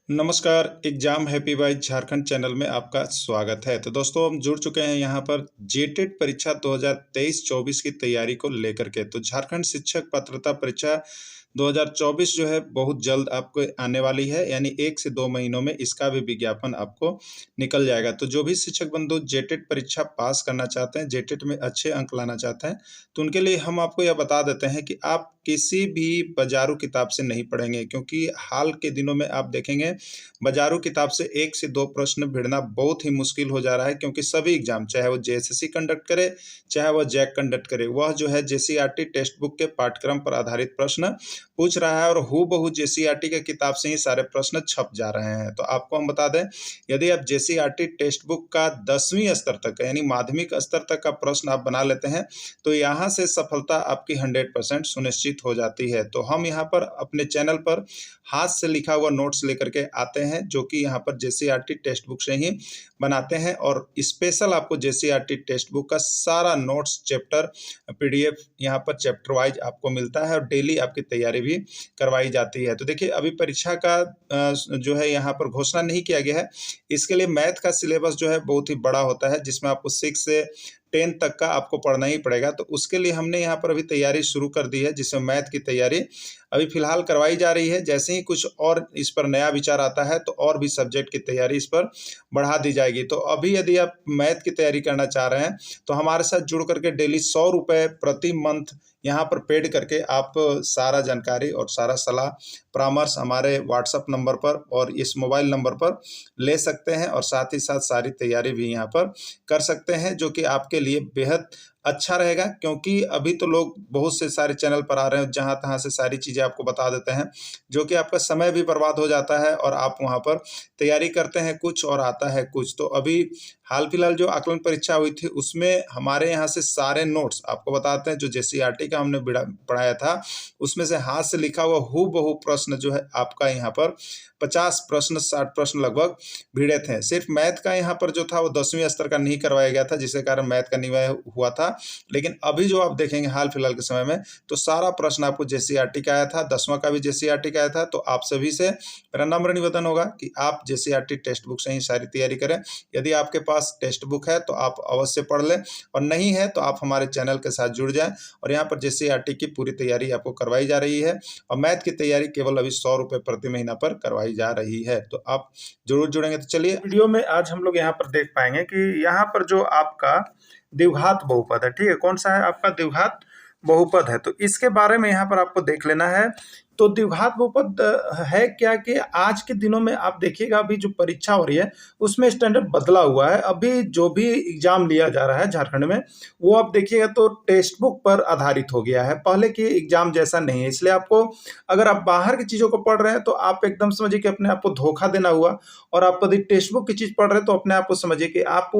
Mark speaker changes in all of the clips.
Speaker 1: नमस्कार, exam happy by Jharkhand channel में आपका स्वागत है। तो दोस्तों हम जुड़ चुके हैं यहाँ पर जेटेट परीक्षा 2023-24 की तैयारी को लेकर के। तो झारखंड शिक्षक पात्रता परीक्षा 2024 जो है बहुत जल्द आपको आने वाली है, यानी 1 से 2 महीनों में इसका भी विज्ञापन आपको निकल जाएगा। तो जो भी शिक्षक बंधु जेटेट परीक्षा पास करना चाहते हैं, जेटेट में अच्छे अंक लाना चाहते हैं, तो उनके लिए हम आपको यह बता देते हैं कि आप किसी भी बाजारू किताब से नहीं पढ़ेंगे, क्योंकि हाल के दिनों में आप देखेंगे बाजारू किताब से 1 से 2 प्रश्न भिड़ना बहुत ही मुश्किल हो जा रहा है, क्योंकि सभी एग्जाम चाहे वो जेएसएससी कंडक्ट करे, चाहे वह जैक कंडक्ट करे, वह जो है जेसीईआरटी टेक्स्ट बुक के पाठ्यक्रम पर आधारित प्रश्न पूछ रहा है और हूबहू जेसीईआरटी के किताब से ही सारे प्रश्न छप जा रहे हैं। तो आपको हम बता दें, यदि आप जेसीईआरटी टेक्स्ट बुक का 10वीं स्तर तक यानी माध्यमिक स्तर तक का प्रश्न आप बना लेते हैं, तो यहाँ से सफलता आपकी 100% सुनिश्चित हो जाती है। तो हम यहाँ पर अपने चैनल पर हाथ से लिखा हुआ नोट्स लेकर के आते हैं, जो कि यहाँ पर जेसीईआरटी टेक्स्ट बुक से ही बनाते हैं, और स्पेशल आपको जेसीईआरटी टेक्स्ट बुक का सारा नोट्स चैप्टर पीडीएफ यहाँ पर चैप्टर वाइज आपको मिलता है और डेली आपकी तैयारी भी करवाई जाती है। तो देखिए, अभी परीक्षा का जो है यहाँ पर घोषणा नहीं किया गया है। इसके लिए मैथ का सिलेबस जो है बहुत ही बड़ा होता है, जिसमें आपको 6 से 10 तक का आपको पढ़ना ही पड़ेगा। तो उसके लिए हमने यहाँ पर अभी तैयारी शुरू कर दी है, जिसमें मैथ की तैयारी अभी फिलहाल करवाई जा रही है। जैसे ही कुछ और इस पर नया विचार आता है, तो और भी सब्जेक्ट की तैयारी इस पर बढ़ा दी जाएगी। तो अभी यदि आप मैथ की तैयारी करना चाह रहे हैं, तो हमारे साथ जुड़ करके डेली 100 रुपये प्रति मंथ यहाँ पर पेड करके आप सारा जानकारी और सारा सलाह परामर्श हमारे व्हाट्सएप नंबर पर और इस मोबाइल नंबर पर ले सकते हैं, और साथ ही साथ सारी तैयारी भी यहाँ पर कर सकते हैं, जो कि आपके लिए बेहद अच्छा रहेगा। क्योंकि अभी तो लोग बहुत से सारे चैनल पर आ रहे हैं, जहाँ तहाँ से सारी चीज़ें आपको बता देते हैं, जो कि आपका समय भी बर्बाद हो जाता है और आप वहाँ पर तैयारी करते हैं कुछ और आता है कुछ। तो अभी हाल फिलहाल जो आकलन परीक्षा हुई थी, उसमें हमारे यहाँ से सारे नोट्स आपको बताते हैं, जो जेसीईआरटी का हमने पढ़ाया था, उसमें से हाथ से लिखा हुआ हूबहू प्रश्न जो है आपका यहाँ पर 50 प्रश्न 60 प्रश्न लगभग भिड़े थे। सिर्फ मैथ का यहाँ पर जो था वो 10वीं स्तर का नहीं करवाया गया था, जिसके कारण मैथ का निवाय हुआ था। लेकिन अभी जो आप देखेंगे हाल फिलहाल के समय में, तो सारा प्रश्न आपको जेसीईआरटी का आया था, 10वां का भी जेसीईआरटी का आया था। तो आप सभी से मेरा नम्र निवेदन होगा कि आप जेसीईआरटी टेक्स्ट बुक से ही सारी तैयारी करें। यदि आपके पास टेक्स्ट बुक है तो आप अवश्य पढ़ लें, और नहीं है तो आप हमारे चैनल के साथ जुड़ जाएं। और यहाँ पर जेसीईआरटी की पूरी तैयारी आपको करवाई जा रही है, और मैथ की तैयारी केवल अभी 100 रुपये प्रति महीना पर करवाई जा रही है। तो आप जरूर जुड़ेंगे। तो चलिए, वीडियो में आज हम लोग यहाँ पर देख पाएंगे कि यहाँ पर जो आपका द्विघात बहुपद है, ठीक है, कौन सा है आपका द्विघात बहुपद है, तो इसके बारे में यहाँ पर आपको देख लेना है। तो द्विघात बहुपद है क्या कि आज के दिनों में आप देखिएगा, अभी जो परीक्षा हो रही है उसमें स्टैंडर्ड बदला हुआ है। अभी जो भी एग्जाम लिया जा रहा है झारखंड में, वो आप देखिएगा तो टेक्स्ट बुक पर आधारित हो गया है, पहले के एग्जाम जैसा नहीं है। इसलिए आपको, अगर आप बाहर की चीज़ों को पढ़ रहे हैं, तो आप एकदम समझिए कि अपने आप को धोखा देना हुआ, और आप यदि टेक्स्ट बुक की चीज़ पढ़ रहे हैं, तो अपने आप को समझिए कि आप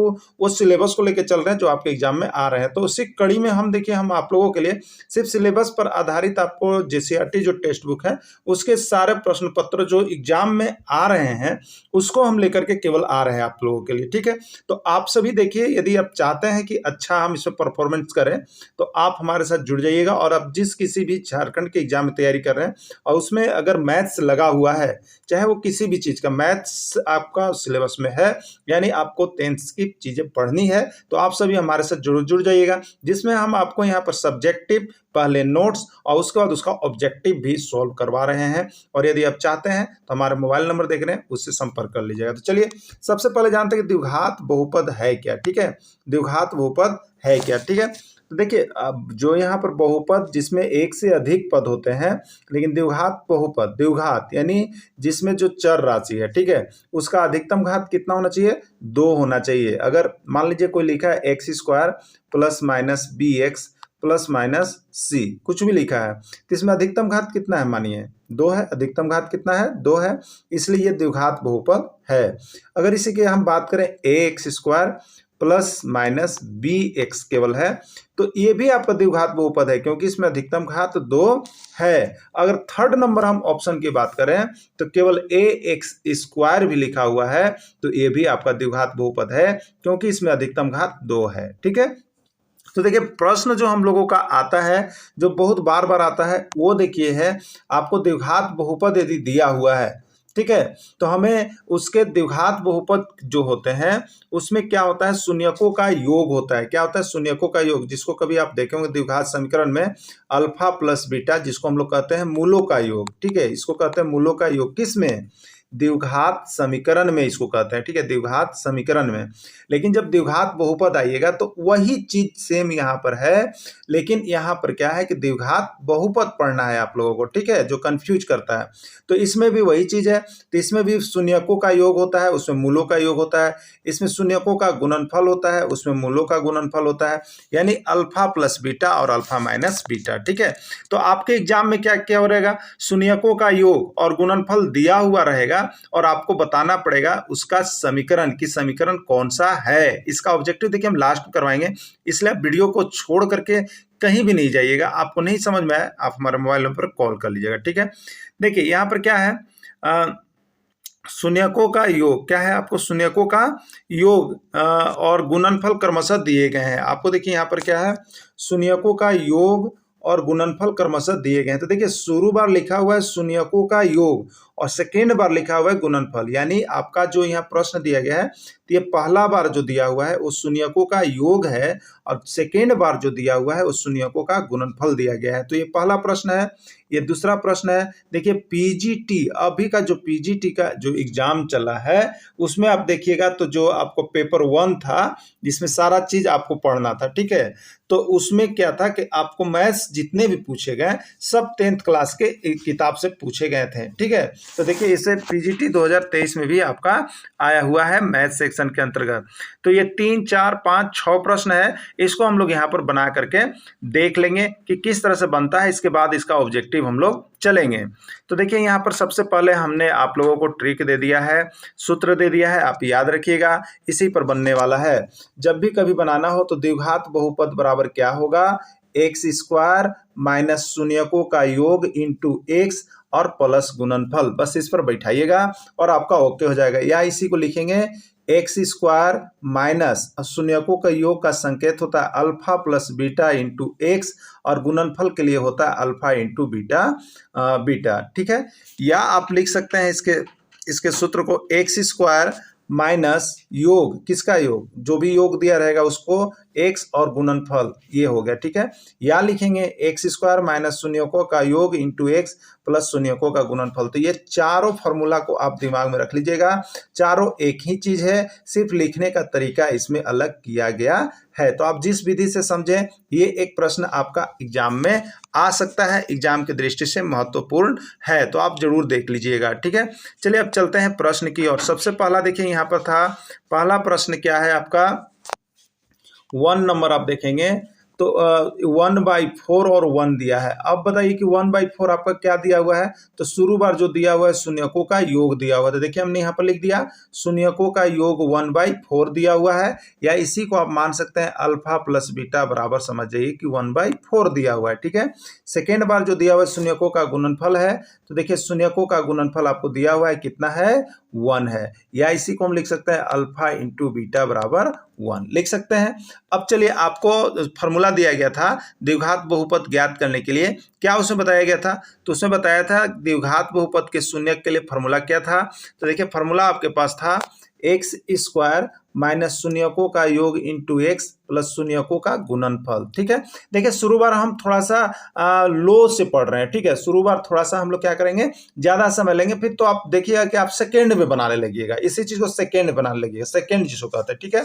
Speaker 1: वो सिलेबस को लेकर चल रहे हैं जो आपके एग्जाम में आ रहे हैं। तो उसी कड़ी में हम देखिए, हम आप लोगों के लिए सिर्फ सिलेबस पर आधारित आपको जेसीईआरटी जो टेक्स्ट बुक है, उसके सारे प्रश्न पत्र जो एग्जाम में आ रहे हैं, उसको हम लेकर के केवल आ रहे हैं आप लोगों के लिए, ठीक है। तो आप सभी देखिए, यदि आप चाहते हैं कि अच्छा हम इसमें परफॉर्मेंस करें, तो आप हमारे साथ जुड़ जाइएगा। और आप जिस किसी भी झारखंड के एग्जाम में तैयारी कर रहे हैं, और उसमें अगर मैथ्स लगा हुआ है, चाहे वो किसी भी चीज़ का मैथ्स आपका सिलेबस में है, यानी आपको 10th की चीज़ें पढ़नी है, तो आप सभी हमारे साथ जरूर जुड़ जाइएगा, जिसमें हम आपको यहाँ पर सब्जेक्टिव पहले नोट्स और उसके बाद उसका ऑब्जेक्टिव भी सॉल्व करवा रहे हैं। और यदि आप चाहते हैं तो हमारे मोबाइल नंबर देख रहे हैं, उससे संपर्क कर लीजिएगा। तो चलिए, सबसे पहले जानते हैं कि द्विघात बहुपद है क्या, ठीक है। द्विघात बहुपद है क्या, ठीक है। तो देखिए, अब जो यहाँ पर बहुपद जिसमें एक से अधिक पद होते हैं, लेकिन द्विघात बहुपद, द्विघात यानी जिसमें जो चर राशि है, ठीक है, उसका अधिकतम घात कितना होना चाहिए, 2 होना चाहिए। अगर मान लीजिए कोई लिखा है x² plus minus bx plus minus c, कुछ भी लिखा है, तो इसमें अधिकतम घात कितना है, मानिए 2 है। अधिकतम घात कितना है, 2 है, इसलिए ये द्विघात बहुपद है। अगर इसी की हम बात करें ax² प्लस माइनस bx केवल है, तो ये भी आपका द्विघात बहुपद है, क्योंकि इसमें अधिकतम घात 2 है। अगर थर्ड नंबर हम ऑप्शन की बात करें, तो केवल ax² भी लिखा हुआ है, तो ये भी आपका द्विघात बहुपद है, क्योंकि इसमें अधिकतम घात 2 है, ठीक है। तो देखिए, प्रश्न जो हम लोगों का आता है, जो बहुत बार बार आता है, वो देखिए है, आपको द्विघात बहुपद यदि दिया हुआ है, ठीक है। तो हमें उसके द्विघात बहुपद जो होते हैं उसमें क्या होता है, शून्यकों का योग होता है। क्या होता है, शून्यकों का योग, जिसको कभी आप देखेंगे द्विघात समीकरण में अल्फा प्लस बीटा, जिसको हम लोग कहते हैं मूलों का योग। ठीक है, इसको कहते हैं मूलों का योग। किस में, द्विघात समीकरण में इसको कहते हैं। ठीक है, द्विघात समीकरण में। लेकिन जब द्विघात बहुपद आइएगा तो वही चीज सेम यहाँ पर है, लेकिन यहाँ पर क्या है कि द्विघात बहुपद पढ़ना है आप लोगों को। ठीक है, जो कंफ्यूज करता है। तो इसमें भी वही चीज है, तो इसमें भी शून्यकों का योग होता है, उसमें मूलों का योग होता है। इसमें शून्यकों का गुणनफल होता है, उसमें मूलों का गुणनफल होता है, यानी अल्फा प्लस बीटा और अल्फा माइनस बीटा। ठीक है, तो आपके एग्जाम में क्या क्या हो रहेगा, शून्यकों का योग और गुणनफल दिया हुआ रहेगा और आपको बताना पड़ेगा उसका समीकरण कि समीकरण कौन सा है। इसका ऑब्जेक्टिव देखिए हम लास्ट में करवाएंगे, इसलिए वीडियो को छोड़ करके कहीं भी नहीं जाइएगा। आपको नहीं समझ में आए आप हमारे मोबाइल नंबर पर कॉल कर लीजिएगा। ठीक है, देखिए यहाँ पर क्या है, शून्यकों का योग क्या है, आपको शून्यकों का योग और गुणनफल क्रमशः दिए गए हैं। आपको देखिए यहाँ पर क्या है, शून्यकों का योग और गुणनफल क्रमशः दिए गए हैं। तो देखिए शुरू बार लिखा हुआ है शून्यकों का योग और सेकेंड बार लिखा हुआ है गुणनफल, यानी आपका जो यहाँ प्रश्न दिया गया है तो ये पहला बार जो दिया हुआ है उस शून्यकों का योग है और सेकेंड बार जो दिया हुआ है उस शून्यकों का गुणनफल दिया गया है। तो ये पहला प्रश्न है। ये दूसरा प्रश्न है, देखिए पीजीटी, अभी का जो पीजीटी का जो एग्जाम चला है उसमें आप देखिएगा तो जो आपको पेपर 1 था जिसमें सारा चीज आपको पढ़ना था। ठीक है, तो उसमें क्या था कि आपको मैथ्स जितने भी पूछे गए सब 10th क्लास के किताब से पूछे गए थे। ठीक है, तो देखिए इसे पीजीटी 2023 में भी आपका आया हुआ है मैथ सेक्शन के अंतर्गत। तो ये 3, 4, 5, 6 प्रश्न है, इसको हम लोग यहाँ पर बना करके देख लेंगे कि किस तरह से बनता है। इसके बाद इसका ऑब्जेक्टिव हम लोग चलेंगे। तो देखिए यहाँ पर सबसे पहले हमने आप लोगों को ट्रिक दे दिया है, सूत्र दे दिया है, आप याद रखिएगा, इसी पर बनने वाला है। जब भी कभी बनाना हो तो द्विघात बहुपद बराबर क्या होगा, एक्स स्क्वायर माइनस शून्यकों का योग इंटू एक्स और प्लस गुणनफल, बस इस पर बैठाइएगा और आपका ओके हो जाएगा। या इसी को लिखेंगे एक्स स्क्वायर माइनस शून्यकों का योग का संकेत होता है alpha plus beta into x और गुणनफल के लिए होता है अल्फा इंटू बीटा बीटा। ठीक है, या आप लिख सकते हैं इसके सूत्र को एक्स स्क्वायर माइनस योग, किसका योग, जो भी योग दिया रहेगा उसको एक्स और गुणनफल, ये हो गया। ठीक है, या लिखेंगे एक्स स्क्वायर माइनस शून्यकों का योग इंटू एक्स प्लस शून्यकों का गुणनफल। तो ये चारों फॉर्मूला को आप दिमाग में रख लीजिएगा, चारों एक ही चीज है, सिर्फ लिखने का तरीका इसमें अलग किया गया है। तो आप जिस विधि से समझें, ये एक प्रश्न आपका एग्जाम में आ सकता है, एग्जाम की दृष्टि से महत्वपूर्ण है, तो आप जरूर देख लीजिएगा। ठीक है, चलिए अब चलते हैं प्रश्न की ओर। सबसे पहला देखिए यहाँ पर था, पहला प्रश्न क्या है आपका, 1 नंबर आप देखेंगे तो 1/4 और 1 दिया है। अब बताइए कि 1/4 आपका क्या दिया हुआ है, तो शुरू बार जो दिया हुआ है शून्यकों का योग दिया हुआ है। तो देखिए हमने यहाँ पर लिख दिया शून्यकों का योग 1/4 दिया हुआ है, या इसी को आप मान सकते हैं अल्फा प्लस बीटा बराबर समझ जाइए कि 1/4 दिया हुआ है। ठीक है, सेकेंड बार जो दिया हुआ है शून्यकों का गुणनफल है, तो देखिए शून्यकों का गुणनफल आपको दिया हुआ है कितना है, 1 है, या इसी को हम लिख सकते हैं अल्फा इंटू बीटा बराबर 1 लिख सकते हैं। अब चलिए आपको फॉर्मूला दिया गया था द्विघात बहुपद ज्ञात करने के लिए, क्या उसमें बताया गया था, तो उसमें बताया था द्विघात बहुपद के शून्यक के लिए फॉर्मूला क्या था। तो देखिए फॉर्मूला आपके पास था एक्स स्क्वायर माइनस शून्यकों का योग इंटू एक्स प्लस शून्यकों का गुणनफल। ठीक है, देखिए शुरू बार हम थोड़ा सा लो से पढ़ रहे हैं। ठीक है, शुरू बार थोड़ा सा हम लोग क्या करेंगे, ज्यादा समय लेंगे, फिर तो आप देखिएगा कि आप सेकेंड में बनाने लगिएगा, इसी चीज को सेकेंड बनाने लगिएगा, सेकेंड जिसको कहते हैं। ठीक है,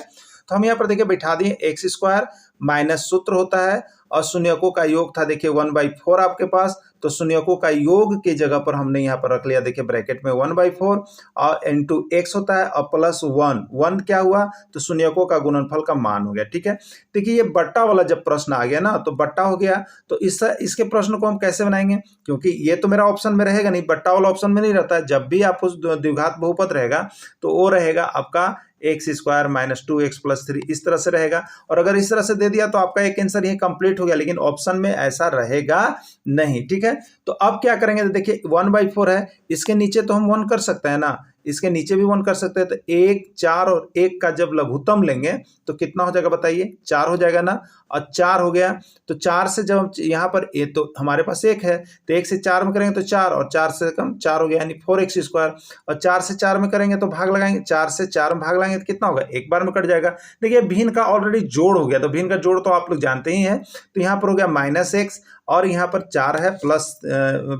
Speaker 1: तो हम यहाँ पर देखिए बैठा दिए एक्स स्क्वायर माइनस सूत्र होता है और शून्यकों का योग था देखिए 1/4 आपके पास, तो शून्यकों का योग की जगह पर हमने यहाँ पर रख लिया देखिए ब्रैकेट में 1/4 और इंटू एक्स होता है और प्लस 1 क्या हुआ, तो शून्यकों का गुणनफल का मान हो गया। ठीक है, देखिए ये बट्टा वाला जब प्रश्न आ गया ना तो बट्टा हो गया, तो इसके प्रश्न को हम कैसे बनाएंगे, क्योंकि ये तो मेरा ऑप्शन में रहेगा नहीं, बट्टा वाला ऑप्शन में नहीं रहता है। जब भी आप उस द्विघात बहुपद रहेगा तो वो रहेगा आपका x square minus 2x plus 3, इस तरह से रहेगा। और अगर इस तरह से दे दिया तो आपका एक आंसर ये कंप्लीट हो गया, लेकिन ऑप्शन में ऐसा रहेगा नहीं। ठीक है, तो अब क्या करेंगे, तो देखिए 1/4 है, इसके नीचे तो हम 1 कर सकते हैं ना, इसके नीचे भी 1 कर सकते हैं। तो 1, 4 और 1 का जब लघुत्तम लेंगे तो कितना हो जाएगा बताइए, 4 हो जाएगा ना। और 4 हो गया तो 4 से जब हम यहाँ पर ये तो हमारे पास 1 है, तो 1 से 4 में करेंगे तो 4 और 4 से कम 4 हो गया, यानी 4x²। और 4 से 4 में करेंगे तो भाग लगाएंगे, 4 से 4 में भाग लगाएंगे तो कितना होगा, एक बार में कट जाएगा। देखिए भिन्न का ऑलरेडी जोड़ हो गया, तो भिन्न का जोड़ तो आप लोग जानते ही हैं। तो यहाँ पर हो गया -x और यहाँ पर 4 है प्लस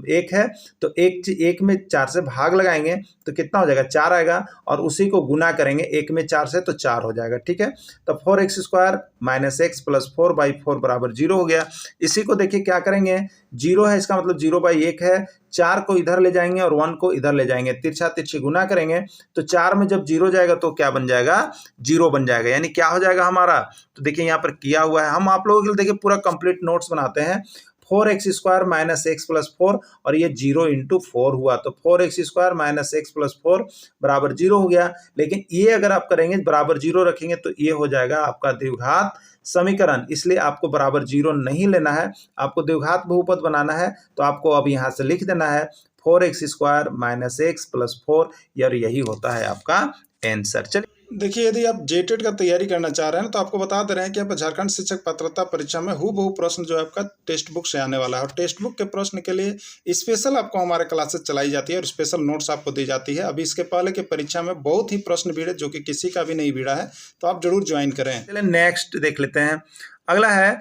Speaker 1: 1 है, तो 1 में 4 से भाग लगाएंगे तो कितना हो जाएगा, 4 आएगा। और उसी को गुना करेंगे 1 में 4 से तो 4 हो जाएगा, ठीक है। तो 4x² -x + 4/4 बराबर 0 हो गया। इसी को देखिए क्या करेंगे, 0 है इसका मतलब 0/1 है, 4 को इधर ले जाएंगे और 1 को इधर ले जाएंगे, तिरछा तिरछी गुना करेंगे तो 4 में जब 0 जाएगा तो क्या बन जाएगा, 0 बन जाएगा, यानी क्या हो जाएगा हमारा। तो देखिए यहाँ पर किया हुआ है, हम आप लोगों के लिए देखिए पूरा कंप्लीट नोट्स बनाते हैं। 4x² -x + 4 और ये 0 × 4 हुआ, तो 4x² -x + 4 बराबर 0 हो गया। लेकिन ये अगर आप करेंगे बराबर 0 रखेंगे तो ये हो जाएगा आपका द्विघात समीकरण, इसलिए आपको बराबर 0 नहीं लेना है, आपको द्विघात बहुपद बनाना है। तो आपको अब यहाँ से लिख देना है 4x² -x + 4, और यही होता है आपका आंसर। चलिए देखिए, यदि आप जेटेट का तैयारी करना चाह रहे हैं तो आपको बता दे रहे हैं कि आप झारखंड शिक्षक पात्रता परीक्षा में हूबहू प्रश्न जो है आपका टेक्स्ट बुक से आने वाला है। और टेक्स्ट बुक के प्रश्न के लिए स्पेशल आपको हमारे क्लासेस चलाई जाती है और स्पेशल नोट्स आपको दी जाती है। अभी इसके पहले की परीक्षा में बहुत ही प्रश्न भिड़े जो कि किसी का भी नहीं भिड़ा है, तो आप जरूर ज्वाइन करें। चलिए नेक्स्ट देख लेते हैं। अगला है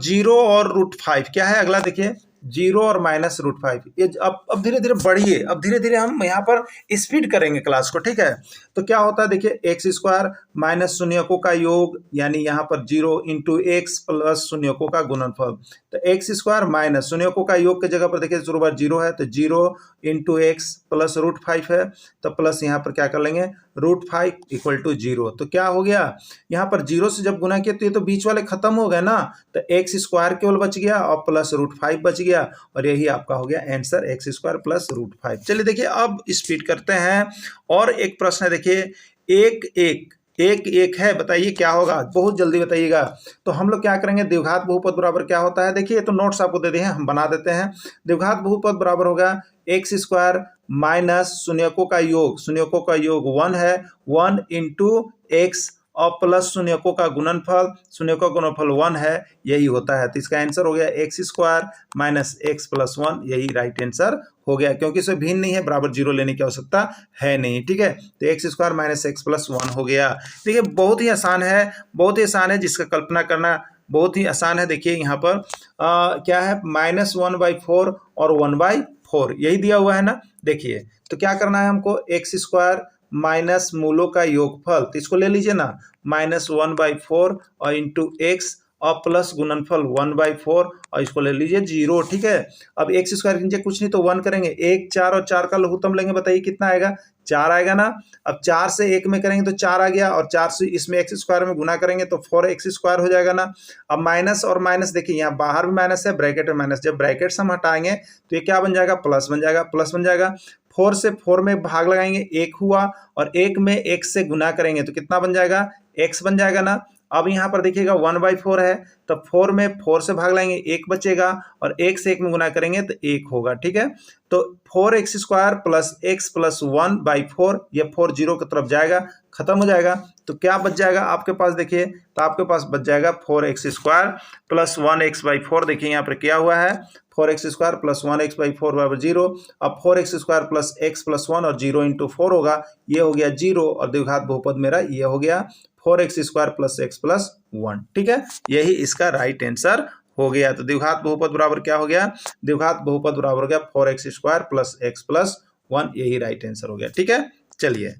Speaker 1: 0 और √5। क्या है अगला, देखिए 0 और -√5। ये अब धीरे धीरे बढ़िए, अब धीरे धीरे हम यहाँ पर स्पीड करेंगे क्लास को, ठीक है। तो क्या होता है देखिए, x² माइनस शून्यकों का योग, यानी यहाँ पर 0 × x प्लस शून्यकों का गुणनफल। तो x² माइनस शून्यकों का योग के जगह पर देखिए 0 है, तो 0 × x प्लस √5 है, तो प्लस यहाँ पर क्या कर लेंगे, √5 = 0। तो क्या हो गया, यहाँ पर 0 से जब गुना किया तो ये तो बीच वाले खत्म हो गए ना, तो x² केवल बच गया और प्लस √5 बच गया, और यही आपका हो गया आंसर, x² प्लस √5। चलिए देखिए अब स्पीड करते हैं। और एक प्रश्न है देखिए, 1 है, बताइए क्या होगा, बहुत जल्दी बताइएगा। तो हम लोग क्या करेंगे, द्विघात बहुपद बराबर क्या होता है, देखिए तो नोट्स आपको दे दिए हैं, हम बना देते हैं। द्विघात बहुपद बराबर होगा x² माइनस शून्यकों का योग, शून्यकों का योग 1 है, 1 × x और प्लस शून्यकों का गुणनफल, शून्यकों का गुणनफल 1 है, यही होता है। तो इसका आंसर हो गया x² माइनस x + 1, यही राइट आंसर हो गया, क्योंकि इसमें भिन्न नहीं है, बराबर 0 लेने की आवश्यकता है नहीं, ठीक है। तो x² माइनस x + 1 हो गया। देखिए बहुत ही आसान है, बहुत ही आसान है, जिसका कल्पना करना बहुत ही आसान है। देखिए यहाँ पर क्या है, -1/4 और 1/4 यही दिया हुआ है ना। देखिए तो क्या करना है हमको, x² माइनस मूलों का योगफल, तो इसको ले लीजिए ना, -1/4 और × x और प्लस गुणनफल 1/4 और इसको ले लीजिए 0, ठीक है। अब x² के नीचे कुछ नहीं तो 1 करेंगे, 1, 4 और 4 का लघुत्तम लेंगे, बताइए कितना आएगा, 4 आएगा ना। अब 4 से 1 में करेंगे तो 4 आ गया, और 4 से इसमें x² में गुना करेंगे तो 4x² हो जाएगा ना। अब माइनस और माइनस, देखिए यहाँ बाहर भी माइनस है, ब्रैकेट में माइनस, जब ब्रैकेट से हम हटाएंगे तो ये क्या बन जाएगा, प्लस बन जाएगा, प्लस बन जाएगा। 4 से 4 में भाग लगाएंगे, 1 हुआ, और 1 में x से गुना करेंगे तो कितना बन जाएगा, x बन जाएगा ना। अब यहाँ पर देखिएगा 1/4 है, तो 4 में 4 से भाग लाएंगे, 1 बचेगा, और 1 से 1 में गुना करेंगे तो 1 होगा, ठीक है। तो 4x² प्लस x प्लस 1/4, ये 4 0 की तरफ जाएगा, खत्म हो जाएगा। तो क्या बच जाएगा आपके पास, देखिए तो आपके पास बच जाएगा 4x² प्लस 1x/4। देखिए यहाँ पर किया हुआ है, 4x² प्लस 1x/4 बराबर 0। अब 4x² प्लस x प्लस 1 और 0 × 4 होगा, ये हो गया 0, और द्विघात बहुपद मेरा ये हो गया 4x² प्लस x प्लस 1, ठीक है। यही इसका राइट आंसर हो गया। तो द्विघात बहुपद बराबर क्या हो गया, द्विघात बहुपद बराबर हो गया 4x² प्लस x प्लस 1, यही राइट आंसर हो गया, ठीक है। चलिए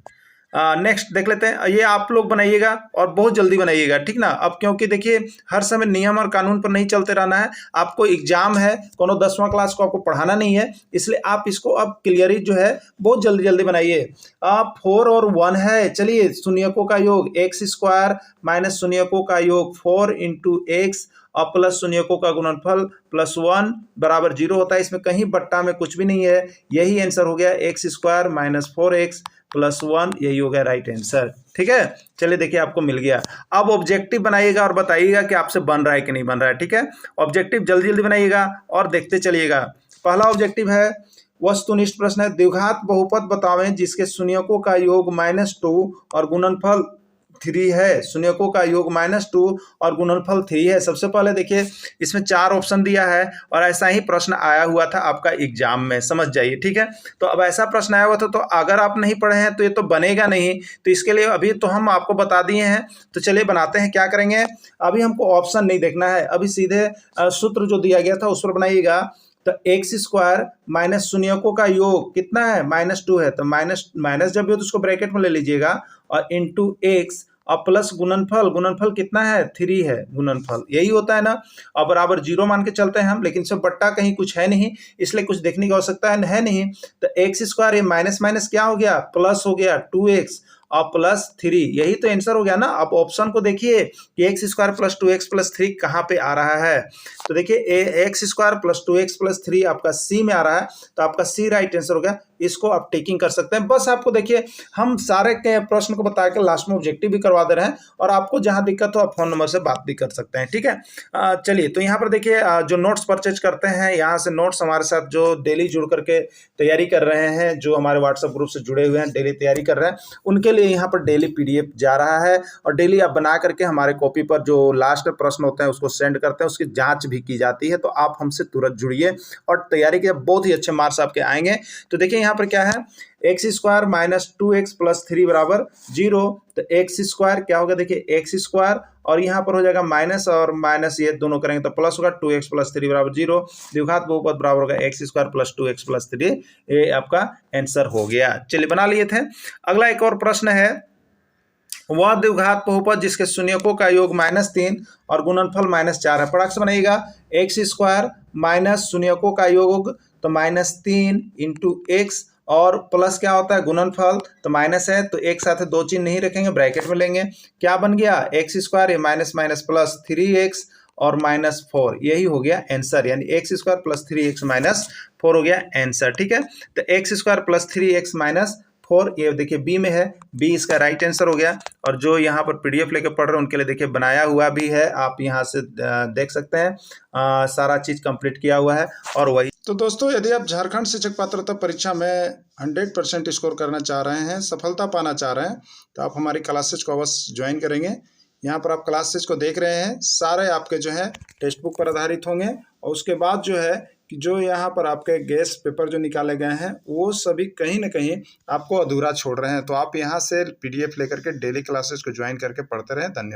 Speaker 1: नेक्स्ट देख लेते हैं। ये आप लोग बनाइएगा और बहुत जल्दी बनाइएगा, ठीक ना। अब क्योंकि देखिए हर समय नियम और कानून पर नहीं चलते रहना है, आपको एग्जाम है, कोनो 10वां क्लास को आपको पढ़ाना नहीं है, इसलिए आप इसको अब क्लियरली जो है बहुत जल्दी जल्दी बनाइए। 4 और 1 है, चलिए शून्यकों का योग, x² माइनस शून्यकों का योग 4 × x और प्लस शून्यकों का गुणनफल प्लस 1 बराबर 0 होता है। इसमें कहीं बट्टा में कुछ भी नहीं है, यही आंसर हो गया, x² माइनस 4x प्लस 1, यही हो गया राइट आंसर, ठीक है। चलिए देखिए आपको मिल गया। अब ऑब्जेक्टिव बनाइएगा और बताइएगा कि आपसे बन रहा है कि नहीं बन रहा है, ठीक है। ऑब्जेक्टिव जल्दी जल्दी बनाइएगा और देखते चलिएगा। पहला ऑब्जेक्टिव है
Speaker 2: वस्तुनिष्ठ प्रश्न है, द्विघात बहुपद बतावें जिसके शून्यकों का योग -2 और गुणनफल 3 है। शून्यकों का योग -2 और गुणनफल 3 है। सबसे पहले देखिए इसमें 4 ऑप्शन दिया है और ऐसा ही प्रश्न आया हुआ था आपका एग्जाम में, समझ जाइए, ठीक है। तो अब ऐसा प्रश्न आया हुआ था, तो अगर आप नहीं पढ़े हैं तो ये तो बनेगा नहीं। तो इसके लिए अभी तो हम आपको बता दिए हैं, तो चलिए बनाते हैं। क्या करेंगे, अभी हमको ऑप्शन नहीं देखना है, अभी सीधे सूत्र जो दिया गया था उस पर बनाइएगा। तो एक्स स्क्वायर माइनस शून्यकों का योग कितना है, -2 है, तो माइनस माइनस जब भी हो तो उसको ब्रैकेट में ले लीजिएगा और इंटू एक्स और प्लस गुणनफल, गुणनफल कितना है, 3 है गुणनफल, यही होता है ना। अब बराबर 0 मान के चलते हैं हम, लेकिन सब बट्टा कहीं कुछ है नहीं, इसलिए कुछ देखने की आवश्यकता है नहीं। तो एक्स स्क्वायर ये माइनस माइनस क्या हो गया, प्लस हो गया 2x और प्लस 3, यही तो आंसर हो गया ना। अब ऑप्शन को देखिए कि x square plus 2x plus 3 कहाँ पे आ रहा है। तो देखिए x square plus 2x plus 3 आपका सी में आ रहा है, तो आपका सी राइट आंसर हो गया। इसको आप टेकिंग कर सकते हैं। बस आपको देखिए हम सारे के प्रश्न को बता के लास्ट में ऑब्जेक्टिव भी करवा दे रहे हैं, और आपको जहां दिक्कत हो आप फोन नंबर से बात भी कर सकते हैं, ठीक है। चलिए, तो यहाँ पर देखिए जो नोट्स परचेज करते हैं, यहाँ से नोट्स हमारे साथ जो डेली जुड़ करके तैयारी कर रहे हैं, जो हमारे व्हाट्सएप ग्रुप से जुड़े हुए हैं, डेली तैयारी कर रहे हैं, उनके लिए यहाँ पर डेली PDF जा रहा है, और डेली आप बना करके हमारे कॉपी पर जो लास्ट में प्रश्न होते हैं उसको सेंड करते हैं, उसकी जांच भी की जाती है। तो आप हमसे तुरंत जुड़िए और तैयारी के बहुत ही अच्छे मार्क्स आपके आएंगे। तो देखिए यहाँ पर क्या है, x square minus 2x plus 3 बराबर 0। तो एक्स स्क्वायर क्या होगा, देखिए एक्स स्क्वायर और यहाँ पर हो जाएगा माइनस और माइनस, ये दोनों करेंगे तो प्लस होगा, 2x प्लस 3 बराबर 0। द्विघात बहुपद बराबर होगा x square plus 2x plus 3, ये आपका आंसर हो गया। चलिए बना लिए थे। अगला एक और प्रश्न है, वह द्विघात बहुपद जिसके शून्यकों का योग -3 और गुणनफल -4 है। पटाख से बनाइएगा, एक्स स्क्वायर माइनस शून्यकों का योग तो -3 इंटू एक्स और प्लस क्या होता है गुणनफल, तो माइनस है, तो एक साथ दो चिन्ह नहीं रखेंगे, ब्रैकेट में लेंगे। क्या बन गया, एक्स स्क्वायर ये माइनस माइनस प्लस 3x और -4, यही हो गया आंसर, यानी एक्स स्क्वायर प्लस 3x -4 हो गया आंसर, ठीक है। तो एक्स स्क्वायर प्लस 3x -4, ये देखिए बी में है, बी इसका राइट आंसर हो गया। और जो यहाँ पर PDF लेके पढ़ रहे हैं उनके लिए देखिए बनाया हुआ भी है, आप यहाँ से देख सकते हैं, सारा चीज कंप्लीट किया हुआ है। और वही
Speaker 1: तो दोस्तों, यदि आप झारखंड शिक्षक पात्रता परीक्षा में 100% स्कोर करना चाह रहे हैं, सफलता पाना चाह रहे हैं, तो आप हमारी क्लासेज को अवश्य ज्वाइन करेंगे। यहाँ पर आप क्लासेज को देख रहे हैं, सारे आपके जो है टेक्स्ट बुक पर आधारित होंगे, और उसके बाद जो है कि जो यहाँ पर आपके गेस्ट पेपर जो निकाले गए हैं वो सभी कहीं ना कहीं आपको अधूरा छोड़ रहे हैं। तो आप यहाँ से PDF लेकर के डेली क्लासेज को ज्वाइन करके पढ़ते रहें। धन्यवाद।